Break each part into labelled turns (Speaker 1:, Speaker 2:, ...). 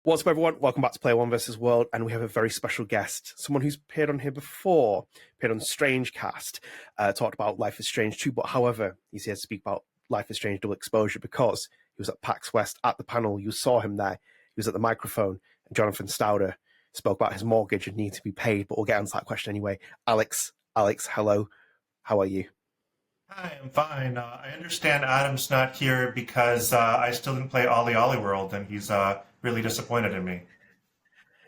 Speaker 1: What's up, everyone? Welcome back to Player One vs. World, and we have a very special guest, someone who's appeared on here before, appeared on StrangeCast, talked about Life is Strange 2, but however, he's here to speak about Life is Strange Double Exposure because he was at PAX West at the panel. You saw him there. He was at the microphone, and Jonathan Stauder spoke about his mortgage and need to be paid, but we'll get onto that question anyway. Alex, hello. How are you?
Speaker 2: Hi, I'm fine. I understand Adam's not here because I still didn't play Ollie Ollie World, and he's really disappointed in me.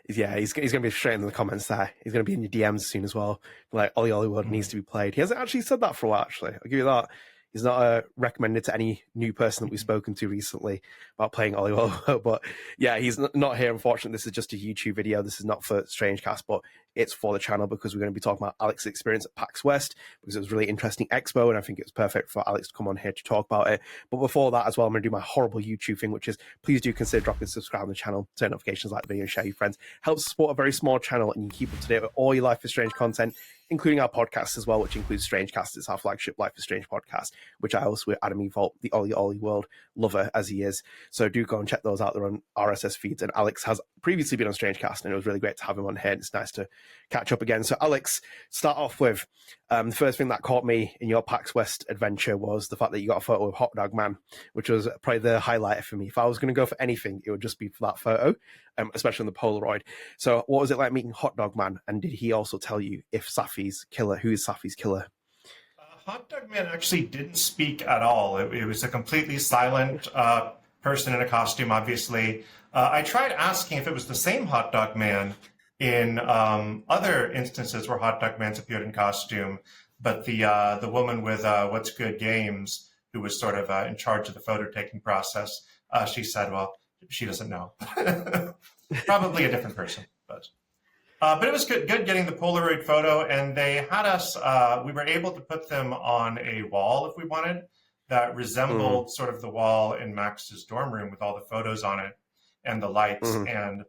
Speaker 1: Yeah, he's going to be straight in the comments there. He's going to be in your DMs soon as well. Like, Ollie Ollie World needs to be played. He hasn't actually said that for a while, actually. I'll give you that. He's not recommended to any new person that we've spoken to recently about playing Ollie Ollie World. But yeah, he's not here, unfortunately. This is just a YouTube video. This is not for StrangeCast, but it's for the channel because we're going to be talking about Alex's experience at PAX West because it was a really interesting expo, and I think it's perfect for Alex to come on here to talk about it. But before that as well, I'm going to do my horrible YouTube thing, which is please do consider dropping subscribe on the channel, turn notifications, like the video, share with your friends. Helps support a very small channel, and you keep up to date with all your Life is Strange content, including our podcast as well, which includes StrangeCast. It's our flagship Life is Strange podcast, which I also with Adam Evolve, the Ollie Ollie World lover as he is. So do go and check those out. They're on RSS feeds. And Alex has previously been on StrangeCast, and it was really great to have him on here. And it's nice to catch up again. So Alex, start off with the first thing that caught me in your PAX West adventure was the fact that you got a photo of Hawt Dawg Man, which was probably the highlight for me. If I was going to go for anything, it would just be for that photo, especially on the Polaroid. So what was it like meeting Hawt Dawg Man? And did he also tell you if Safi's killer, who is Safi's killer?
Speaker 2: Hawt Dawg Man actually didn't speak at all. It was a completely silent person in a costume, obviously. I tried asking if it was the same Hawt Dawg Man in other instances where Hawt Dawg Man's appeared in costume, but the woman with What's Good Games, who was sort of in charge of the photo-taking process, she said, well, she doesn't know. Probably a different person, but it was good getting the Polaroid photo, and they had us, we were able to put them on a wall if we wanted that resembled sort of the wall in Max's dorm room with all the photos on it and the lights. And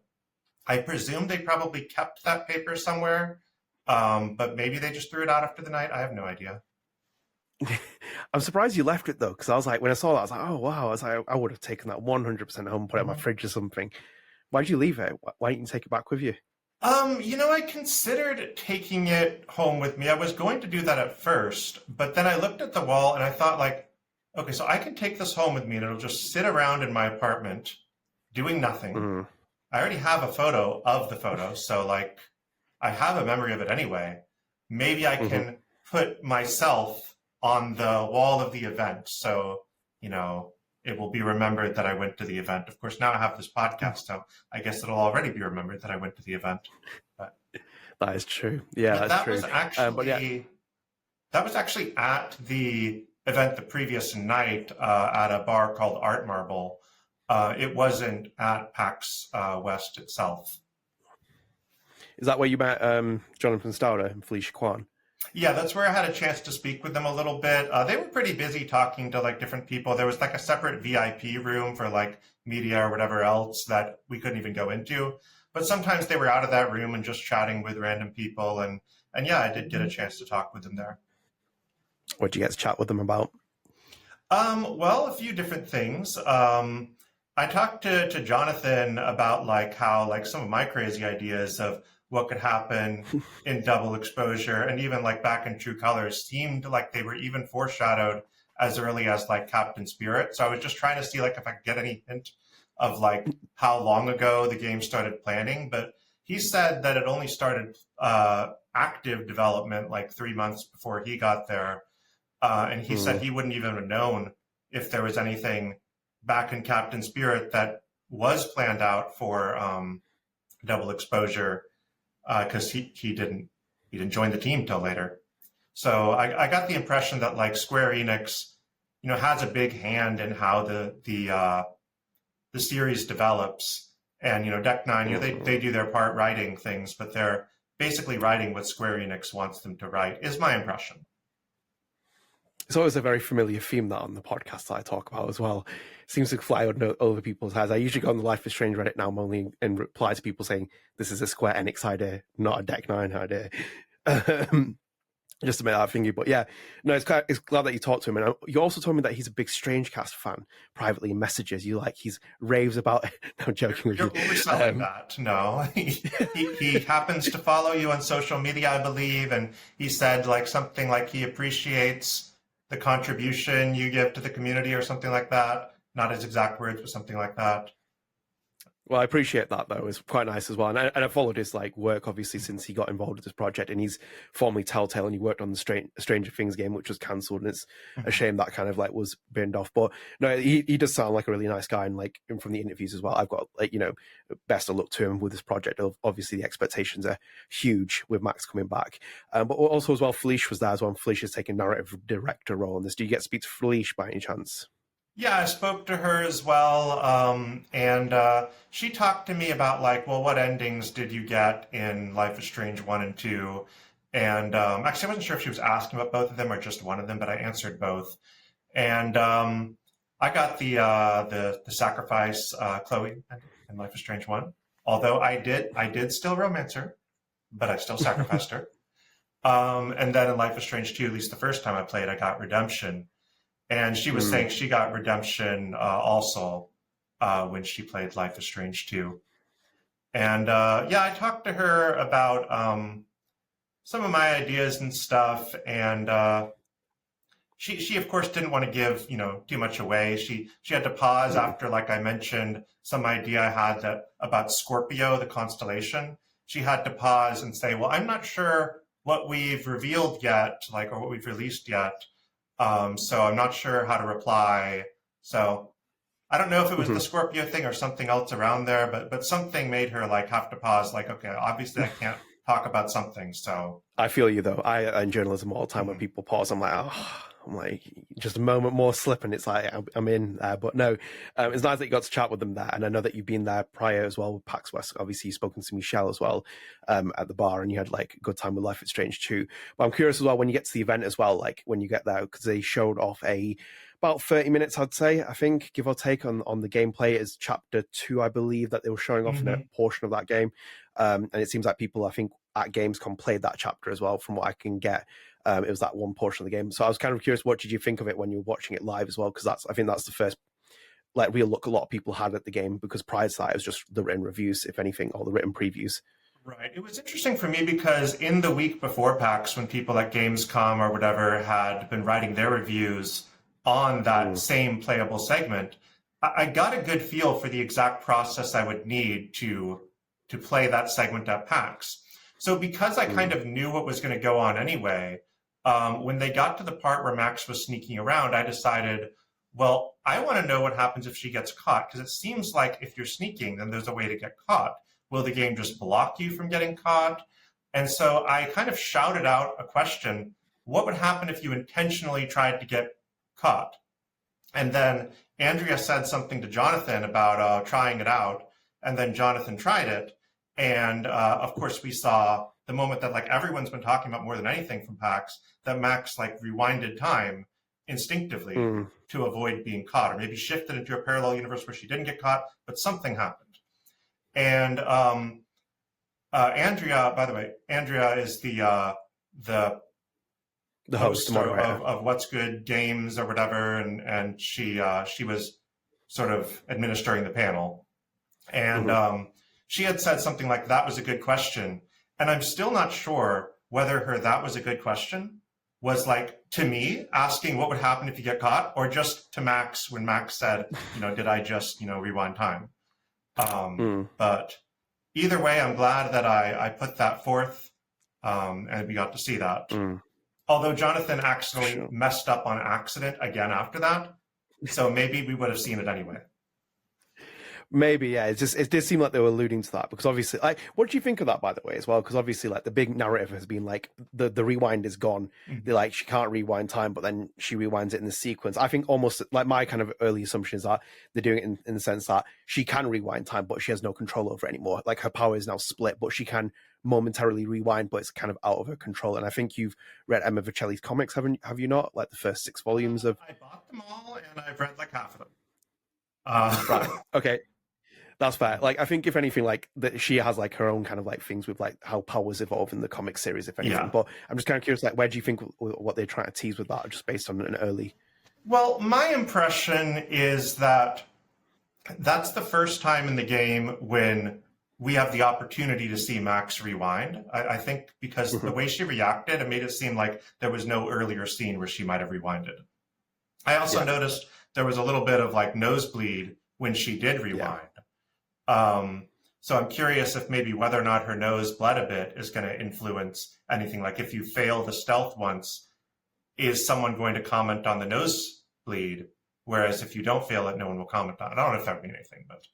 Speaker 2: I presume they probably kept that paper somewhere, but maybe they just threw it out after the night. I have no idea.
Speaker 1: I'm surprised you left it though, because I was like, when I saw that, I was like, oh wow, I was like, I would have taken that 100% home, put it in my fridge or something. Why did you leave it? Why didn't you take it back with you?
Speaker 2: I considered taking it home with me. I was going to do that at first, but then I looked at the wall and I thought, like, okay, so I can take this home with me and it'll just sit around in my apartment doing nothing. I already have a photo of the photo, so like I have a memory of it anyway. Maybe I can put myself on the wall of the event, so, it will be remembered that I went to the event. Of course, now I have this podcast, so I guess it'll already be remembered that I went to the event. But
Speaker 1: that is true. Yeah, that's true.
Speaker 2: Was actually, that was actually at the event the previous night at a bar called Art Marble. It wasn't at PAX West itself.
Speaker 1: Is that where you met Jonathan Stauder and Felice Kuan?
Speaker 2: Yeah, that's where I had a chance to speak with them a little bit. They were pretty busy talking to like different people. There was like a separate VIP room for like media or whatever else that we couldn't even go into. But sometimes they were out of that room and just chatting with random people. And yeah, I did get a chance to talk with them there.
Speaker 1: What did you get to chat with them about?
Speaker 2: Well, a few different things. I talked to Jonathan about like how like some of my crazy ideas of what could happen in double exposure, and even like back in True Colors seemed like they were even foreshadowed as early as like Captain Spirit. So I was just trying to see like if I could get any hint of like how long ago the game started planning. But he said that it only started active development like 3 months before he got there. And he said he wouldn't even have known if there was anything back in Captain Spirit that was planned out for double exposure, because he didn't join the team till later. So I got the impression that like Square Enix, has a big hand in how the series develops, and Deck Nine, they do their part writing things, but they're basically writing what Square Enix wants them to write, is my impression.
Speaker 1: It's always a very familiar theme that on the podcast that I talk about as well. It seems to fly over people's heads. I usually go on the Life is Strange Reddit now only and reply to people saying this is a Square Enix idea, not a Deck 9 idea. just to make that thingy. But yeah, no, it's glad that you talked to him. And you also told me that he's a big StrangeCast fan privately in messages. You like, he's raves about it. No, I'm joking with
Speaker 2: You're
Speaker 1: you.
Speaker 2: overselling that. No, he happens to follow you on social media, I believe, and he said like something like he appreciates the contribution you give to the community or something like that. Not his exact words, but something like that.
Speaker 1: Well, I appreciate that though. It's quite nice as well, and I followed his like work obviously since he got involved with this project, and he's formerly Telltale, and he worked on the Stranger Things game, which was cancelled, and it's a shame that kind of like was binned off. But no, he does sound like a really nice guy, and like from the interviews as well, I've got like best of luck to him with this project. Obviously, the expectations are huge with Max coming back, but also as well, Felice was there as well. Felice is taking narrative director role in this. Do you get to speak to Felice by any chance?
Speaker 2: Yeah, I spoke to her as well, and she talked to me about like, well, what endings did you get in Life is Strange 1 and 2? And actually, I wasn't sure if she was asking about both of them or just one of them, but I answered both. And I got the sacrifice Chloe in Life is Strange 1, although I did still romance her, but I still sacrificed her. And then in Life is Strange 2, at least the first time I played, I got redemption. And she was saying she got redemption also when she played Life is Strange 2. And yeah, I talked to her about some of my ideas and stuff. And she of course didn't want to give too much away. She had to pause after, like I mentioned, some idea I had about Scorpio, the constellation. She had to pause and say, well, I'm not sure what we've revealed yet, or what we've released yet. So I'm not sure how to reply. So I don't know if it was the Scorpio thing or something else around there, but something made her like have to pause. Like, okay, obviously I can't talk about something. So
Speaker 1: I feel you though. I in journalism all the time when people pause, I'm like, just a moment more slip, and it's like I'm in there. But no, it's nice that you got to chat with them there, and I know that you've been there prior as well with PAX West. Obviously, you've spoken to Michelle as well at the bar, and you had like a good time with Life is Strange too. But I'm curious as well when you get to the event as well, like when you get there, because they showed off about 30 minutes, I'd say, I think, give or take, on the gameplay. Is chapter 2, I believe, that they were showing off in a portion of that game, and it seems like people, I think, at Gamescom played that chapter as well, from what I can get. It was that one portion of the game. So I was kind of curious, what did you think of it when you were watching it live as well? Because I think that's the first like real look a lot of people had at the game, because prior to that it was just the written reviews, if anything, or the written previews.
Speaker 2: Right. It was interesting for me because in the week before PAX, when people at Gamescom or whatever had been writing their reviews on that same playable segment, I got a good feel for the exact process I would need to play that segment at PAX. So because I kind of knew what was going to go on anyway, when they got to the part where Max was sneaking around, I decided, well, I want to know what happens if she gets caught, because it seems like if you're sneaking, then there's a way to get caught. Will the game just block you from getting caught? And so I kind of shouted out a question: what would happen if you intentionally tried to get caught? And then Andrea said something to Jonathan about trying it out, and then Jonathan tried it. And of course, we saw the moment that like everyone's been talking about more than anything from PAX, that Max like rewinded time instinctively to avoid being caught, or maybe shifted into a parallel universe where she didn't get caught, but something happened. And Andrea, by the way, Andrea is the host of What's Good Games or whatever, and she was sort of administering the panel, and she had said something like, that was a good question. And I'm still not sure whether that was a good question was like to me asking what would happen if you get caught, or just to Max when Max said, did I just, rewind time? But either way, I'm glad that I put that forth, and we got to see that. Although Jonathan actually messed up on accident again after that, so maybe we would have seen it anyway.
Speaker 1: Maybe, yeah. It did seem like they were alluding to that, because obviously, like, what do you think of that, by the way, as well? Because obviously, like, the big narrative has been like the rewind is gone. They're like, she can't rewind time, but then she rewinds it in the sequence. I think almost like my kind of early assumption is that they're doing it in the sense that she can rewind time, but she has no control over it anymore. Like, her power is now split, but she can momentarily rewind, but it's kind of out of her control. And I think you've read Emma Vicelli's comics, have you not? Like the first 6 volumes of.
Speaker 2: I bought them all, and I've read like half of them.
Speaker 1: Right. Okay. That's fair. Like, I think if anything, like that she has like her own kind of like things with like how powers evolve in the comic series, if anything.
Speaker 2: Yeah.
Speaker 1: But I'm just kind of curious, like, where do you think what they're trying to tease with that, just based on an early?
Speaker 2: Well, my impression is that that's the first time in the game when we have the opportunity to see Max rewind. I think because the way she reacted, it made it seem like there was no earlier scene where she might have rewinded. I also noticed there was a little bit of like nosebleed when she did rewind. So I'm curious if maybe whether or not her nose bled a bit is going to influence anything. Like if you fail the stealth once, is someone going to comment on the nosebleed? Whereas if you don't fail it, no one will comment on it. I don't know if that would mean anything, but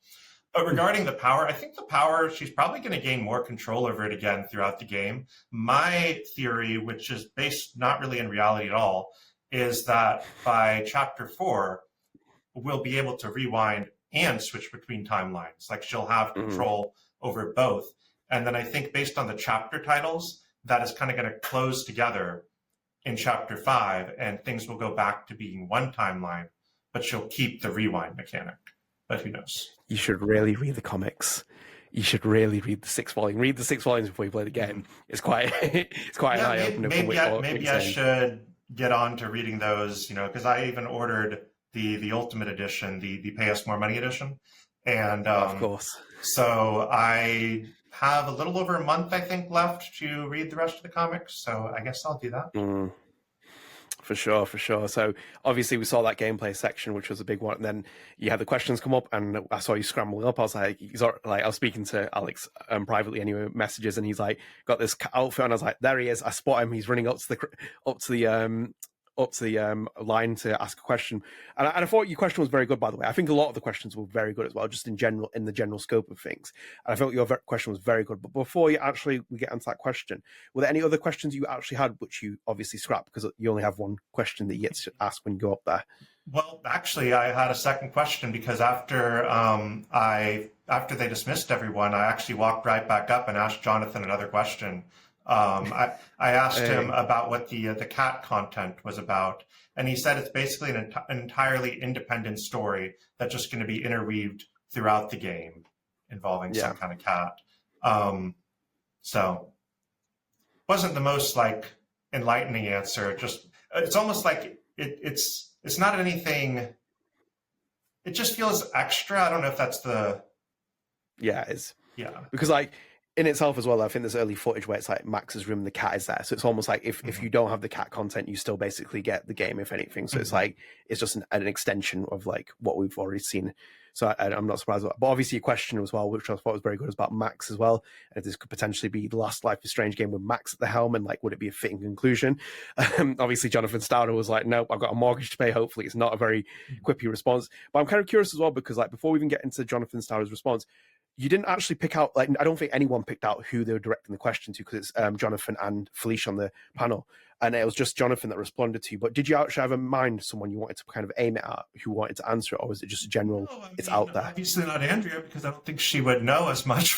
Speaker 2: regarding the power, I think the power, she's probably going to gain more control over it again throughout the game. My theory, which is based not really in reality at all, is that by chapter 4, we'll be able to rewind and switch between timelines. Like she'll have control over both. And then I think based on the chapter titles, that is kind of going to close together in chapter 5, and things will go back to being one timeline, but she'll keep the rewind mechanic. But who knows?
Speaker 1: You should really read the comics. You should really read the 6th volume. Read the 6 volumes before you play the game. It's quite an eye opener.
Speaker 2: Maybe I should get on to reading those, because I even ordered the Ultimate Edition, the Pay Us More Money Edition. And
Speaker 1: of course.
Speaker 2: So I have a little over a month, I think, left to read the rest of the comics. So I guess I'll do that.
Speaker 1: For sure. So obviously we saw that gameplay section, which was a big one. And then you had the questions come up, and I saw you scrambling up. I was like, I was speaking to Alex privately anyway, messages, and he's like, got this outfit, and I was like, there he is. I spot him. He's running up to the line to ask a question, and I thought your question was very good, by the way. I think a lot of the questions were very good as well, just in the general scope of things. And I felt your question was very good. But before we get into that question, were there any other questions you actually had, which you obviously scrapped because you only have one question that you get to ask when you go up there?
Speaker 2: Well, actually, I had a second question because after they dismissed everyone, I actually walked right back up and asked Jonathan another question. I asked him about what the cat content was about, and he said it's basically an entirely independent story that's just going to be interweaved throughout the game involving some kind of cat. So wasn't the most like enlightening answer. Just it's almost like it's not anything. It just feels extra. I don't know if that's the.
Speaker 1: Yeah, it is.
Speaker 2: Yeah,
Speaker 1: because like. In itself as well, I think there's early footage where it's like Max's room, the cat is there. So it's almost like if you don't have the cat content, you still basically get the game, if anything. So it's like, it's just an extension of like what we've already seen. So I'm not surprised. But obviously a question as well, which I thought was very good, is about Max as well. And if this could potentially be the last Life is Strange game with Max at the helm, and like, would it be a fitting conclusion? Obviously Jonathan Stauder was like, nope, I've got a mortgage to pay. Hopefully it's not a very quippy response. But I'm kind of curious as well, because like before we even get into Jonathan Stauder's response, you didn't actually pick out, like, I don't think anyone picked out who they were directing the question to, because it's Jonathan and Felice on the panel. And it was just Jonathan that responded to you. But did you actually have in mind someone you wanted to kind of aim it at, who wanted to answer it? Or was it just a general, it's out there?
Speaker 2: Obviously not Andrea, because I don't think she would know as much.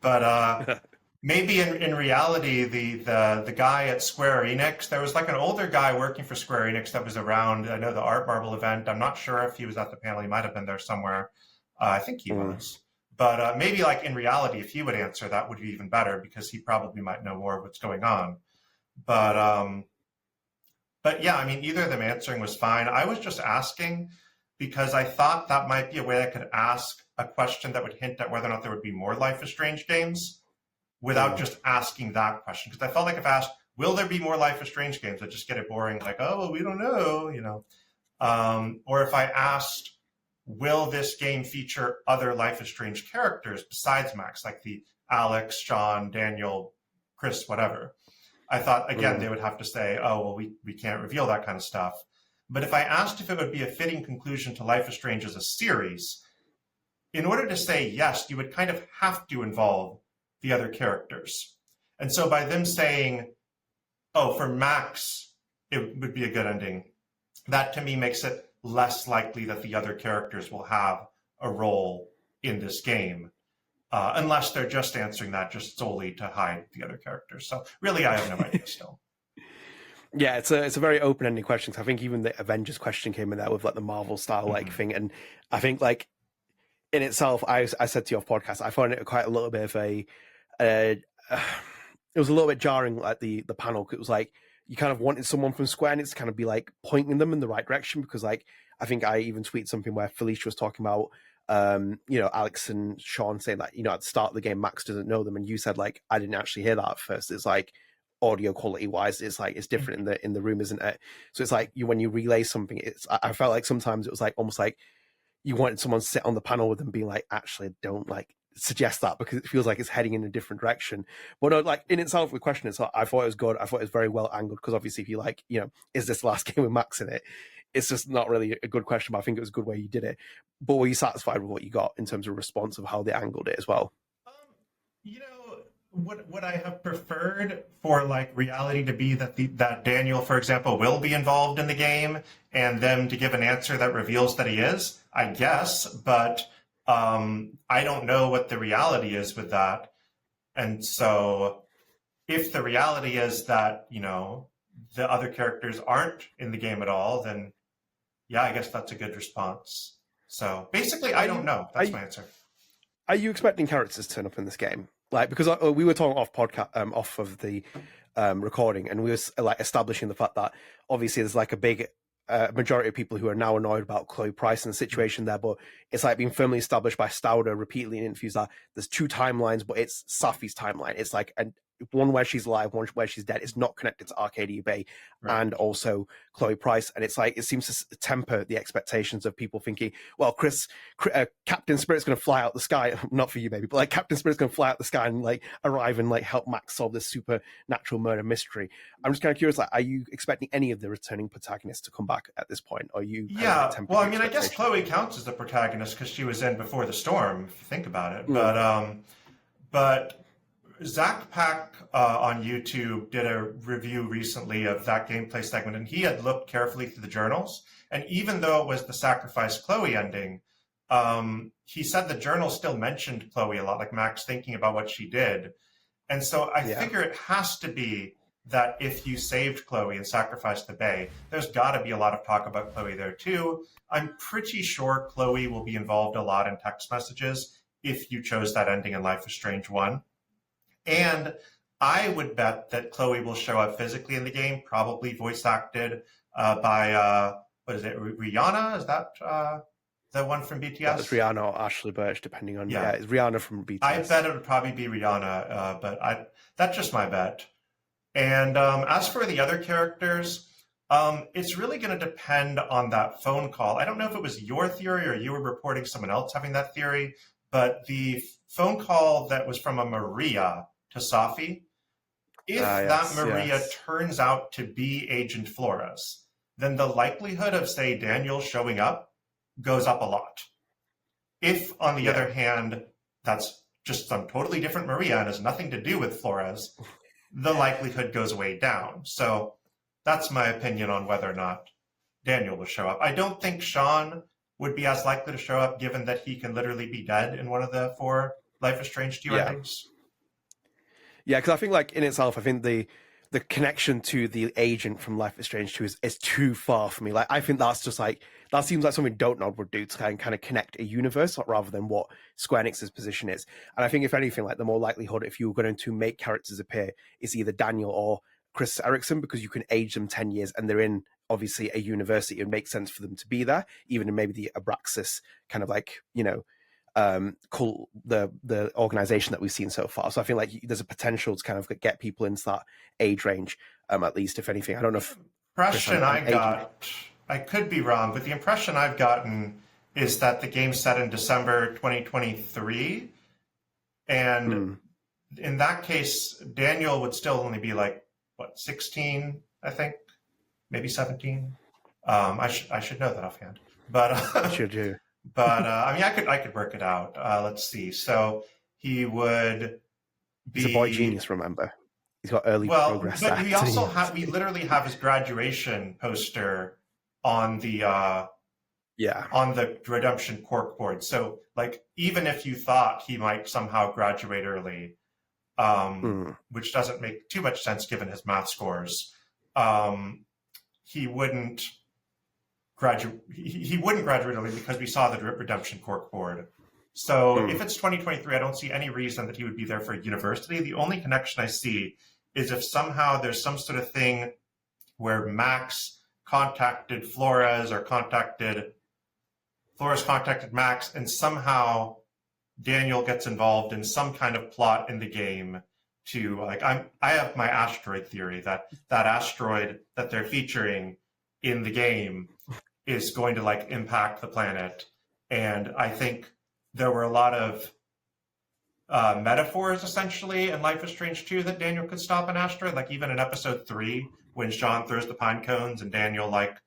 Speaker 2: But maybe in reality, the guy at Square Enix, there was like an older guy working for Square Enix that was around. I know the Art Marble event. I'm not sure if he was at the panel. He might have been there somewhere. I think he was. But maybe like in reality, if he would answer, that would be even better, because he probably might know more of what's going on. But yeah, I mean, either of them answering was fine. I was just asking because I thought that might be a way I could ask a question that would hint at whether or not there would be more Life is Strange games without just asking that question. Because I felt like if I asked, will there be more Life is Strange games, I'd just get it boring, like, oh, well, we don't know, Or if I asked, will this game feature other Life is Strange characters besides Max, like the Alex, Sean, Daniel, Chris, whatever? I thought, again, they would have to say, oh, well, we can't reveal that kind of stuff. But if I asked if it would be a fitting conclusion to Life is Strange as a series, in order to say yes, you would kind of have to involve the other characters. And so by them saying, oh, for Max, it would be a good ending, that to me makes it less likely that the other characters will have a role in this game, unless they're just answering that just solely to hide the other characters. So really, I have no idea still.
Speaker 1: Yeah, it's a very open-ended question. I think even the Avengers question came in there with like the Marvel style like thing, and I think like in itself, I said to your podcast, I found it quite a little bit of it was a little bit jarring at the panel. 'Cause it was like you kind of wanted someone from Square Enix to kind of be like pointing them in the right direction, because like I think I even tweeted something where Felice was talking about Alex and Sean saying that, at the start of the game Max doesn't know them, and you said like I didn't actually hear that at first. It's like audio quality wise, it's like it's different in the room, isn't it? So it's like when you relay something, I felt like sometimes it was like almost like you wanted someone to sit on the panel with them being like, actually don't like suggest that, because it feels like it's heading in a different direction. But no, like in itself, the question is, I thought it was good. I thought it was very well angled, because obviously if you like, is this the last game with Max in it? It's just not really a good question, but I think it was a good way you did it. But were you satisfied with what you got in terms of response of how they angled it as well?
Speaker 2: You know, would I have preferred for like reality to be that Daniel, for example, will be involved in the game, and them to give an answer that reveals that he is? I guess, but I don't know what the reality is with that. And so if the reality is that, the other characters aren't in the game at all, then yeah, I guess that's a good response. So basically, I don't know. That's my answer.
Speaker 1: Are you expecting characters to turn up in this game? Like, because we were talking off of the recording, and we were like establishing the fact that obviously there's like a big majority of people who are now annoyed about Chloe Price and the situation there, but it's like being firmly established by Stauder repeatedly in interviews that there's two timelines, but it's Safi's timeline. It's like one where she's alive, one where she's dead. It's not connected to Arcadia Bay, right, and also Chloe Price. And it's like it seems to temper the expectations of people thinking, well, Captain Spirit's going to fly out the sky. Not for you, maybe, but like Captain Spirit's going to fly out the sky and like arrive and like help Max solve this supernatural murder mystery. I'm just kind of curious, like, are you expecting any of the returning protagonists to come back at this point? Or are you?
Speaker 2: Yeah, well, I mean, I guess Chloe counts as the protagonist because she was in Before the Storm, if you think about it. But Zach Pack on YouTube did a review recently of that gameplay segment, and he had looked carefully through the journals. And even though it was the Sacrifice Chloe ending, he said the journal still mentioned Chloe a lot, like Max thinking about what she did. And so I figure it has to be that if you saved Chloe and sacrificed the Bay, there's got to be a lot of talk about Chloe there too. I'm pretty sure Chloe will be involved a lot in text messages if you chose that ending in Life is Strange 1. And I would bet that Chloe will show up physically in the game, probably voice acted by, what is it, Rihanna? Is that the one from BTS?
Speaker 1: That's Rihanna or Ashley Birch, depending on, it's Rihanna from BTS.
Speaker 2: I bet it would probably be Rihanna, but that's just my bet. And as for the other characters, it's really going to depend on that phone call. I don't know if it was your theory or you were reporting someone else having that theory, but the phone call that was from a Maria to Safi, if that Maria turns out to be Agent Flores, then the likelihood of, say, Daniel showing up goes up a lot. If, on the other hand, that's just some totally different Maria and has nothing to do with Flores, the likelihood goes way down. So that's my opinion on whether or not Daniel will show up. I don't think Sean would be as likely to show up, given that he can literally be dead in one of the 4 Life is Strange 2 endings.
Speaker 1: Yeah, because I think, like, in itself, I think the connection to the agent from Life is Strange 2 is too far for me. Like, I think that's just like, that seems like something Dontnod would do to kind of connect a universe rather than what Square Enix's position is. And I think, if anything, like, the more likelihood, if you were going to make characters appear, is either Daniel or Chris Erickson, because you can age them 10 years and they're in, obviously, a university. It makes sense for them to be there, even in maybe the Abraxas kind of like, cult, the organization that we've seen so far. So I feel like there's a potential to kind of get people into that age range, at least, if anything. I don't know if
Speaker 2: impression I got, I could be wrong, but the impression I've gotten is that the game's set in December 2023, and in that case, Daniel would still only be like 16, I think, maybe 17. I should know that offhand, but
Speaker 1: should you?
Speaker 2: But I mean, I could work it out. Let's see. So he would be.
Speaker 1: He's a boy genius, remember? He's got early progress.
Speaker 2: But we also we literally have his graduation poster on the on the Redemption corkboard. So like, even if you thought he might somehow graduate early, which doesn't make too much sense given his math scores, he wouldn't graduate early because we saw the Redemption corkboard. So if it's 2023, I don't see any reason that he would be there for a university. The only connection I see is if somehow there's some sort of thing where Max contacted Flores or Flores contacted Max, and somehow Daniel gets involved in some kind of plot in the game to, like, I have my asteroid theory that asteroid that they're featuring in the game is going to, like, impact the planet. And I think there were a lot of metaphors, essentially, in Life is Strange 2 that Daniel could stop an asteroid. Like, even in episode 3, when Sean throws the pine cones and Daniel, like,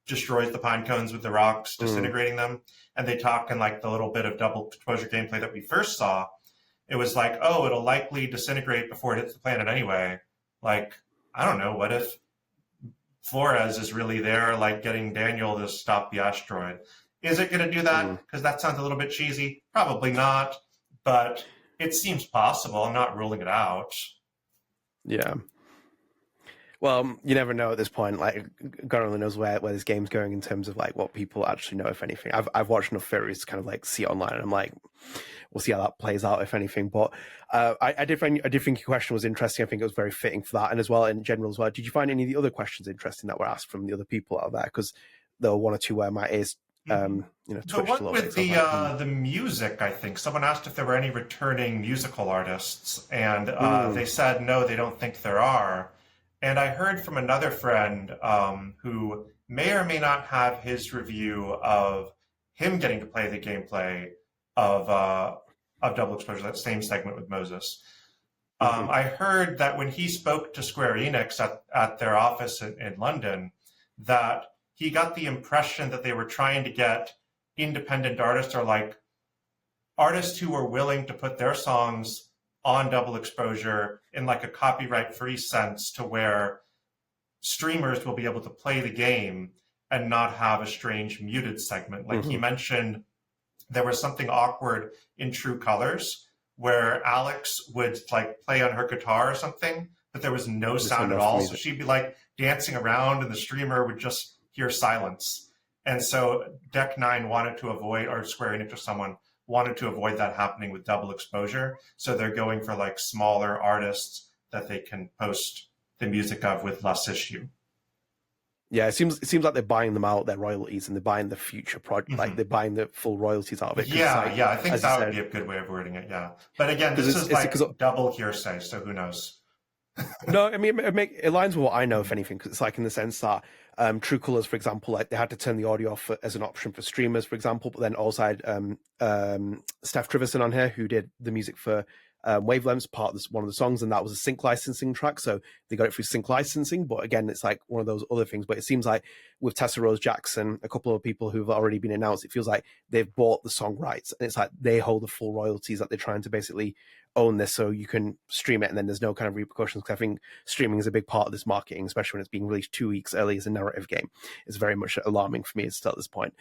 Speaker 2: destroys the pine cones with the rocks, disintegrating them. And they talk in, like, the little bit of double exposure gameplay that we first saw. It was like, oh, it'll likely disintegrate before it hits the planet anyway. Like, I don't know, what if Flores is really there, like, getting Daniel to stop the asteroid? Is it going to do that? Because that sounds a little bit cheesy. Probably not, but it seems possible. I'm not ruling it out.
Speaker 1: Yeah. Well, you never know at this point. Like, God only knows where this game's going in terms of, like, what people actually know, if anything. I've watched enough theories to kind of, like, see it online, and I'm like, we'll see how that plays out, if anything. But I did think your question was interesting. I think it was very fitting for that, and as well in general as well. Did you find any of the other questions interesting that were asked from the other people out there? Because there were one or two where my ears,
Speaker 2: the one with the music, I think someone asked if there were any returning musical artists, and they said no, they don't think there are. And I heard from another friend who may or may not have his review of him getting to play the gameplay of Double Exposure, that same segment with Moses. I heard that when he spoke to Square Enix at their office in London, that he got the impression that they were trying to get independent artists, or, like, artists who were willing to put their songs on Double Exposure in, like, a copyright-free sense, to where streamers will be able to play the game and not have a strange muted segment. Like, he mentioned there was something awkward in True Colors where Alex would, like, play on her guitar or something, but there was no sound at all. So she'd be, like, dancing around and the streamer would just hear silence. And so Deck 9 wanted to avoid, or Square Enix or someone wanted to avoid that happening with Double Exposure. So they're going for, like, smaller artists that they can post the music of with less issue.
Speaker 1: Yeah, it seems like they're buying them out, their royalties, and they're buying the future project, like they're buying the full royalties out of it.
Speaker 2: Yeah,
Speaker 1: like,
Speaker 2: I think that would be a good way of wording it, yeah. But again, this is like double hearsay, so who knows?
Speaker 1: No, I mean, it aligns with what I know, if anything, because it's like in the sense that True Colors, for example, like they had to turn the audio off as an option for streamers, for example, but then also had Steph Trivison on here, who did the music for Wavelengths, part of one of the songs, and that was a sync licensing track, so they got it through sync licensing. But again, it's like one of those other things. But it seems like with Tessa Rose Jackson, a couple of people who've already been announced, it feels like they've bought the song rights, and it's like they hold the full royalties, that they're trying to basically own this, so you can stream it and then there's no kind of repercussions. Because I think streaming is a big part of this marketing, especially when it's being released 2 weeks early as a narrative game. It's very much alarming for me still at this point.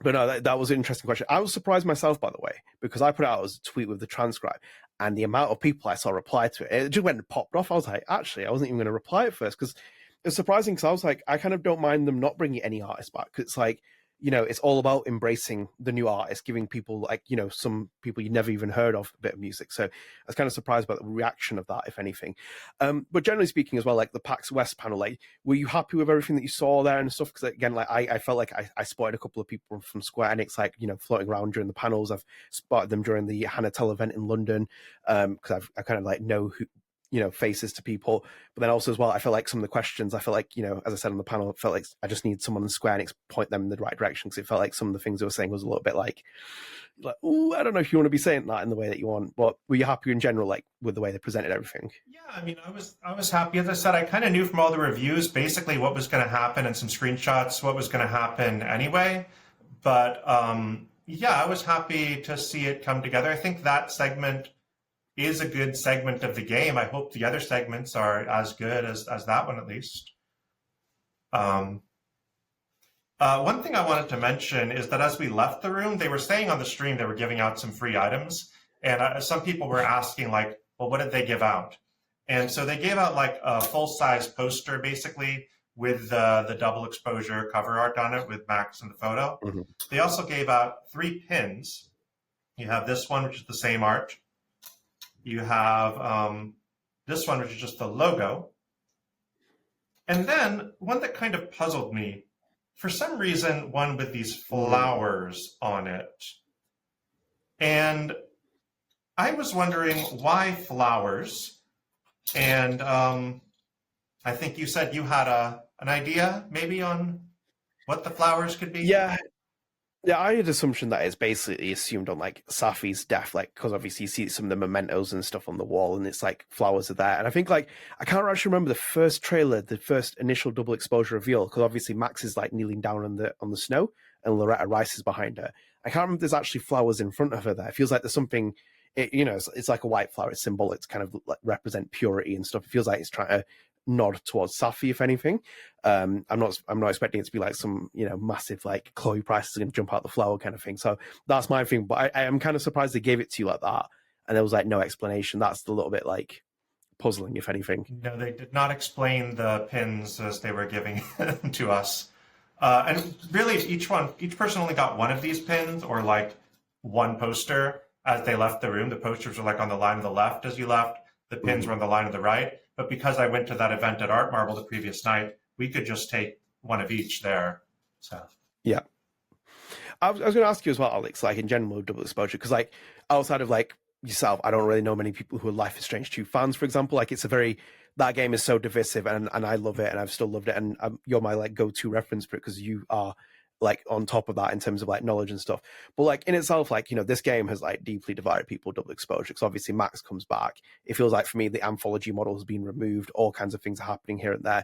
Speaker 1: But no, that was an interesting question. I was surprised myself, by the way, because I put it out as a tweet with the transcribe, and the amount of people I saw reply to it, it just went and popped off. I was like, actually, I wasn't even going to reply at first, because it was surprising, because I was like, I kind of don't mind them not bringing any artists back, because it's like, you know, it's all about embracing the new artists, giving people, like, you know, some people you never even heard of a bit of music. So I was kind of surprised by the reaction of that, if anything. But generally speaking as well, like the PAX West panel, like, were you happy with everything that you saw there and stuff? Because again, like I felt like I spotted a couple of people from Square Enix, like, you know, floating around during the panels. I've spotted them during the Hanatel event in London, because I kind of like know who, you know, faces to people. But then also as well, I felt like some of the questions, I felt like, you know, as I said on the panel, it felt like I just need someone in Square Enix point them in the right direction, because it felt like some of the things they were saying was a little bit like, oh, I don't know if you want to be saying that in the way that you want. But were you happy in general, like, with the way they presented everything?
Speaker 2: Yeah, I mean, I was happy. As I said, I kind of knew from all the reviews basically what was going to happen, and some screenshots what was going to happen anyway. But yeah, I was happy to see it come together. I think that segment is a good segment of the game. I hope the other segments are as good as that one, at least. One thing I wanted to mention is that as we left the room, they were saying on the stream they were giving out some free items. And some people were asking, like, well, what did they give out? And so they gave out, like, a full-size poster, basically, with the double exposure cover art on it with Max in the photo.
Speaker 1: Mm-hmm.
Speaker 2: They also gave out 3 pins. You have this one, which is the same art. You have this one, which is just the logo. And then one that kind of puzzled me, for some reason, one with these flowers on it. And I was wondering why flowers. And I think you said you had an idea maybe on what the flowers could be?
Speaker 1: Yeah. Yeah, I had an assumption that it's basically assumed on like Safi's death, like because obviously you see some of the mementos and stuff on the wall, and it's like flowers are there. And I think like I can't actually remember the first trailer, the first initial double exposure reveal, because obviously Max is like kneeling down on the snow, and Loretta Rice is behind her. I can't remember if there's actually flowers in front of her there. It feels like there's something, it's like a white flower. It's symbolic to kind of like represent purity and stuff. It feels like it's trying to nod towards Safi, if anything. I'm not expecting it to be like some massive like Chloe Price is going to jump out the flower kind of thing. So that's my thing. But I am kind of surprised they gave it to you like that, and there was like no explanation. That's a little bit like puzzling, if anything.
Speaker 2: No, they did not explain the pins as they were giving them to us. And really, each person only got one of these pins, or like one poster as they left the room. The posters were like on the line of the left as you left. The pins were on the line of the right. But because I went to that event at Art Marble the previous night, we could just take one of each there. So
Speaker 1: yeah, I was going to ask you as well, Alex. Like in general, double exposure, because like outside of like yourself, I don't really know many people who are Life is Strange 2 fans, for example. Like it's that game is so divisive, and I love it, and I've still loved it, and you're my like go-to reference for it because you are like on top of that in terms of like knowledge and stuff. But like in itself, like this game has like deeply divided people, double exposure, because obviously Max comes back. It feels like for me the anthology model has been removed, all kinds of things are happening here and there.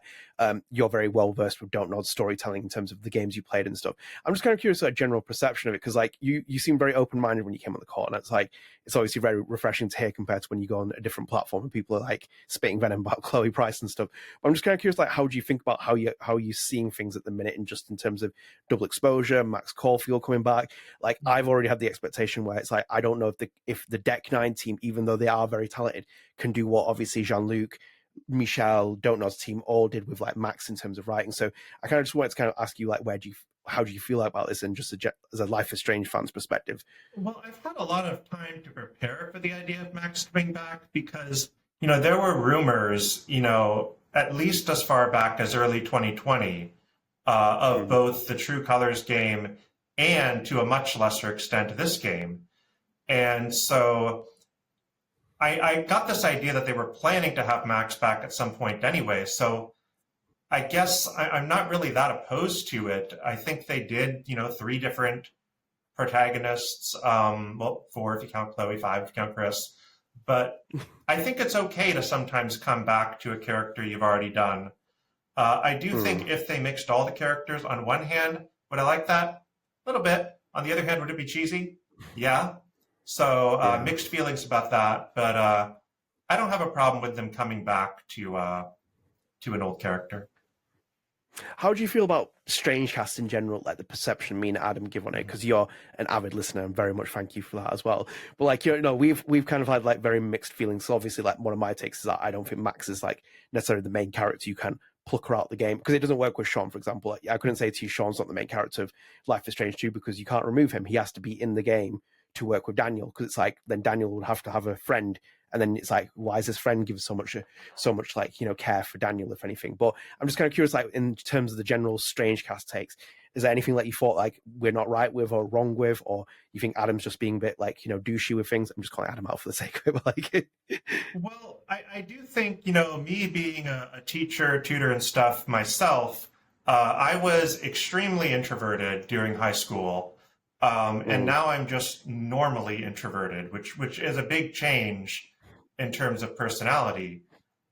Speaker 1: You're very well versed with Don't Nod storytelling in terms of the games you played and stuff. I'm just kind of curious like general perception of it, because like you seem very open-minded when you came on the call, and it's obviously very refreshing to hear compared to when you go on a different platform and people are like spitting venom about Chloe Price and stuff. But I'm just kind of curious, like how do you think about how you seeing things at the minute, and just in terms of double exposure, Max Caulfield coming back? Like I've already had the expectation where it's like I don't know if the Deck 9 team, even though they are very talented, can do what obviously Jean-Luc, Michel, Don't Nod's team all did with like Max in terms of writing. So I kind of just wanted to kind of ask you like how do you feel about this, and just as a Life is Strange fan's perspective?
Speaker 2: Well, I've had a lot of time to prepare for the idea of Max coming back, because there were rumors at least as far back as early 2020 of both the True Colors game and to a much lesser extent this game. And so I got this idea that they were planning to have Max back at some point anyway. So I guess I'm not really that opposed to it. I think they did, 3 different protagonists. Well, 4 if you count Chloe, 5 if you count Chris. But I think it's okay to sometimes come back to a character you've already done. I do think if they mixed all the characters, on one hand, would I like that? A little bit. On the other hand, would it be cheesy? Yeah. So mixed feelings about that. But I don't have a problem with them coming back to an old character.
Speaker 1: How do you feel about StrangeCast in general, like the perception me and Adam give on it? Because you're an avid listener, and very much thank you for that as well. But like we've kind of had like very mixed feelings. So obviously, like one of my takes is that I don't think Max is like necessarily the main character you can pluck her out the game, because it doesn't work with Sean, for example. Like, I couldn't say to you Sean's not the main character of Life is Strange 2, because you can't remove him. He has to be in the game to work with Daniel, because it's like then Daniel would have to have a friend, and then it's like, why is this friend give so much like care for Daniel, if anything? But I'm just kind of curious, like in terms of the general StrangeCast takes, is there anything that you thought like we're not right with or wrong with, or you think Adam's just being a bit like douchey with things? I'm just calling Adam out for the sake of it, but like
Speaker 2: well, I do think me being a teacher, tutor and stuff myself, I was extremely introverted during high school. And now I'm just normally introverted, which is a big change in terms of personality.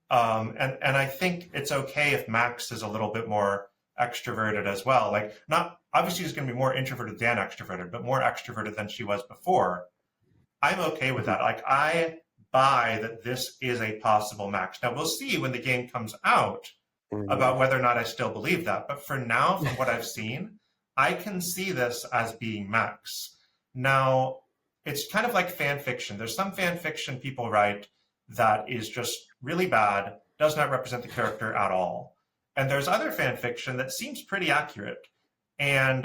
Speaker 2: And I think it's okay if Max is a little bit more extroverted as well. Like, not obviously she's going to be more introverted than extroverted, but more extroverted than she was before. I'm okay with that. Like, I buy that this is a possible Max. Now we'll see when the game comes out about whether or not I still believe that. But for now, from what I've seen, I can see this as being Max. Now, it's kind of like fan fiction. There's some fan fiction people write that is just really bad, does not represent the character at all. and there's other fan fiction that seems pretty accurate. And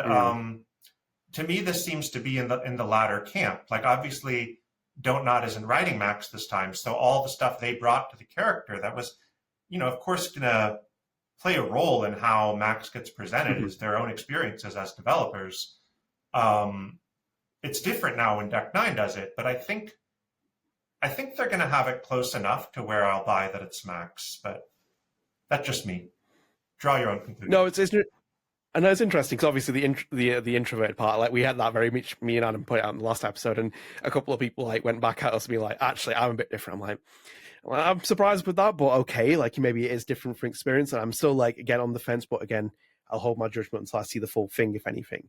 Speaker 2: to me, this seems to be in the latter camp. Like, obviously, Don't Nod isn't writing Max this time, so all the stuff they brought to the character that was, of course, gonna play a role in how Max gets presented is their own experiences as developers. It's different now when Deck 9 does it, but I think they're gonna have it close enough to where I'll buy that it's Max. But that's just me. Draw your own conclusion.
Speaker 1: No, I know it's interesting because obviously the introvert part, like we had that very much. Me and Adam put it out in the last episode, and a couple of people like went back at us and be like, "Actually, I'm a bit different." I'm like, well, I'm surprised with that, but okay, like maybe it is different from experience, and I'm still like again on the fence, but again, I'll hold my judgment until I see the full thing, if anything.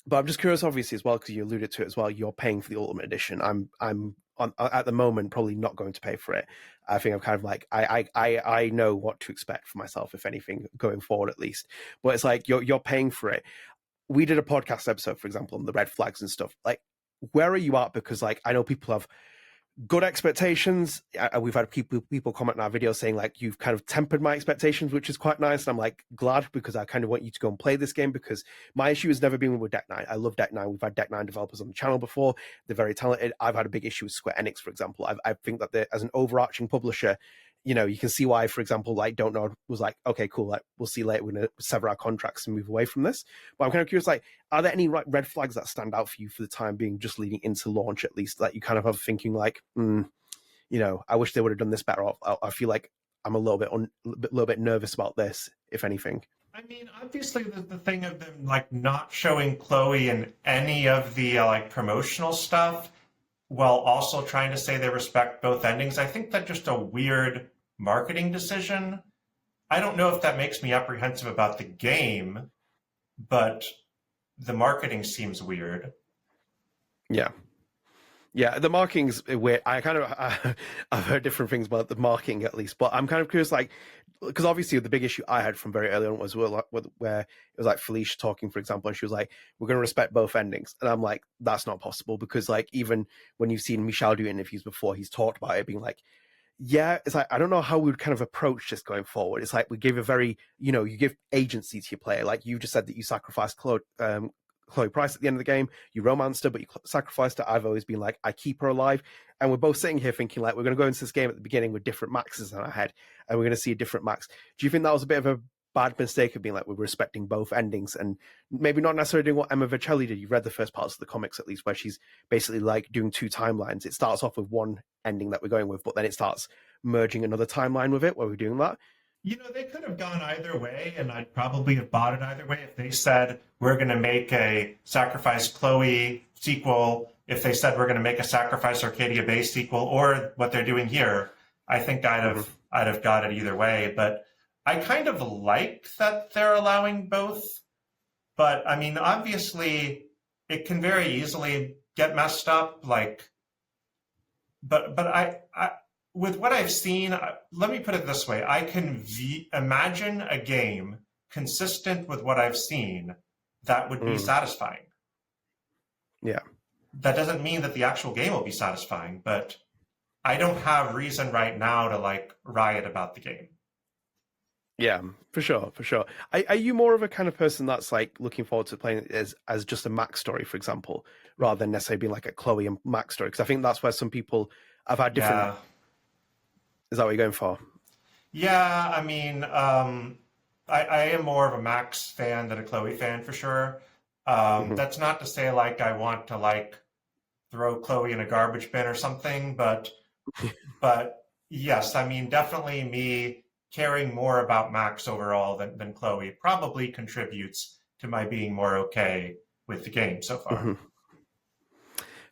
Speaker 1: But I'm just curious, obviously, as well, because you alluded to it as well. You're paying for the Ultimate Edition. I'm at the moment probably not going to pay for it. I think I'm kind of like I know what to expect for myself, if anything, going forward at least. But it's like you're paying for it. We did a podcast episode, for example, on the red flags and stuff. Like, where are you at? Because like I know people have good expectations. We've had people comment in our video saying like you've kind of tempered my expectations, which is quite nice. And I'm like glad because I kind of want you to go and play this game because my issue has never been with Deck 9. I love Deck 9. We've had Deck 9 developers on the channel before. They're very talented. I've had a big issue with Square Enix, for example. I think that as an overarching publisher, you can see why, for example, like Don't Know was like, okay, cool, like we'll see later, we're gonna sever our contracts and move away from this. But I'm kind of curious, like, are there any red flags that stand out for you for the time being, just leading into launch at least, that you kind of have thinking like, I wish they would have done this better. I feel like I'm a little bit nervous about this, if anything.
Speaker 2: I mean, obviously, the thing of them like not showing Chloe in any of the like promotional stuff, while also trying to say they respect both endings. I think that's just a weird marketing decision. I don't know if that makes me apprehensive about the game, but the marketing seems weird.
Speaker 1: Yeah, the marking's weird. I've heard different things about the marking at least, but I'm kind of curious, like, because obviously the big issue I had from very early on was where it was like Felice talking, for example, and she was like, "We're going to respect both endings," and I'm like, "That's not possible," because like even when you've seen Michel do interviews before, he's talked about it being like, yeah, it's like I don't know how we would kind of approach this going forward. It's like we give a very, you give agency to your player. Like you just said that you sacrificed Chloe Price at the end of the game. You romanced her, but you sacrificed her. I've always been like, I keep her alive. And we're both sitting here thinking like we're going to go into this game at the beginning with different maxes in our head, and we're going to see a different max. Do you think that was a bit of a bad mistake of being like we're respecting both endings and maybe not necessarily doing what Emma Vicelli did? You read the first parts of the comics at least, where she's basically like doing two timelines. It starts off with one ending that we're going with, but then it starts merging another timeline with it where we're doing that.
Speaker 2: They could have gone either way, and I'd probably have bought it either way. If they said, we're going to make a Sacrifice Chloe sequel, if they said, we're going to make a Sacrifice Arcadia Bay sequel, or what they're doing here, I think I'd have got it either way. But I kind of like that they're allowing both. But, I mean, obviously, it can very easily get messed up. Like, but I with what I've seen, let me put it this way. I can imagine a game consistent with what I've seen that would be satisfying.
Speaker 1: Yeah.
Speaker 2: That doesn't mean that the actual game will be satisfying, but I don't have reason right now to like riot about the game.
Speaker 1: Yeah, for sure. Are you more of a kind of person that's like looking forward to playing it as just a Max story, for example, rather than necessarily being like a Chloe and Max story? Because I think that's where some people have had different...
Speaker 2: Yeah.
Speaker 1: Is that what you're going for?
Speaker 2: Yeah, I mean, I am more of a Max fan than a Chloe fan for sure. That's not to say like I want to like throw Chloe in a garbage bin or something, but yes, I mean, definitely me caring more about Max overall than Chloe probably contributes to my being more okay with the game so far.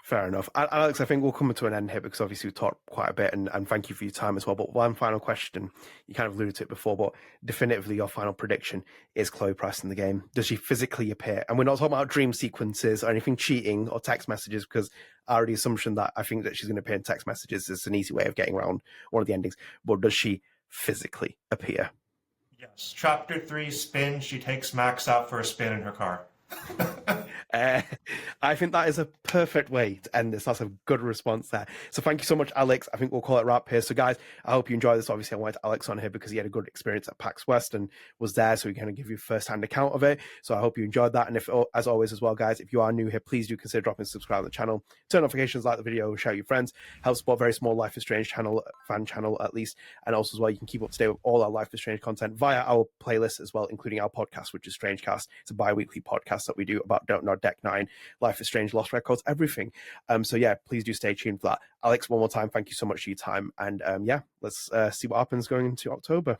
Speaker 1: Fair enough. Alex, I think we'll come to an end here because obviously we've talked quite a bit and thank you for your time as well. But one final question, you kind of alluded to it before, but definitively your final prediction is Chloe Price in the game. Does she physically appear? And we're not talking about dream sequences or anything cheating or text messages, because I already assumption that I think that she's going to appear in text messages. It's an easy way of getting around one of the endings. But does she physically appear?
Speaker 2: Yes. Chapter 3 spin, she takes Max out for a spin in her car.
Speaker 1: Uh, I think that is a perfect way to end this. That's a good response there. So thank you so much, Alex. I think we'll call it wrap here. So guys, I hope you enjoyed this. Obviously, I wanted Alex on here because he had a good experience at PAX West and was there, so he kind of give you a first-hand account of it. So I hope you enjoyed that. And if, as always as well, guys, if you are new here, please do consider dropping subscribe to the channel, turn notifications, like the video, share with your friends, help support very small Life is Strange channel, fan channel at least. And also as well, you can keep up to date with all our Life is Strange content via our playlist as well, including our podcast, which is StrangeCast. It's a bi-weekly podcast that we do about Don't Nod Deck 9, Life is Strange, Lost Records, everything. So yeah, please do stay tuned for that. Alex, one more time, thank you so much for your time. And yeah, let's see what happens going into October.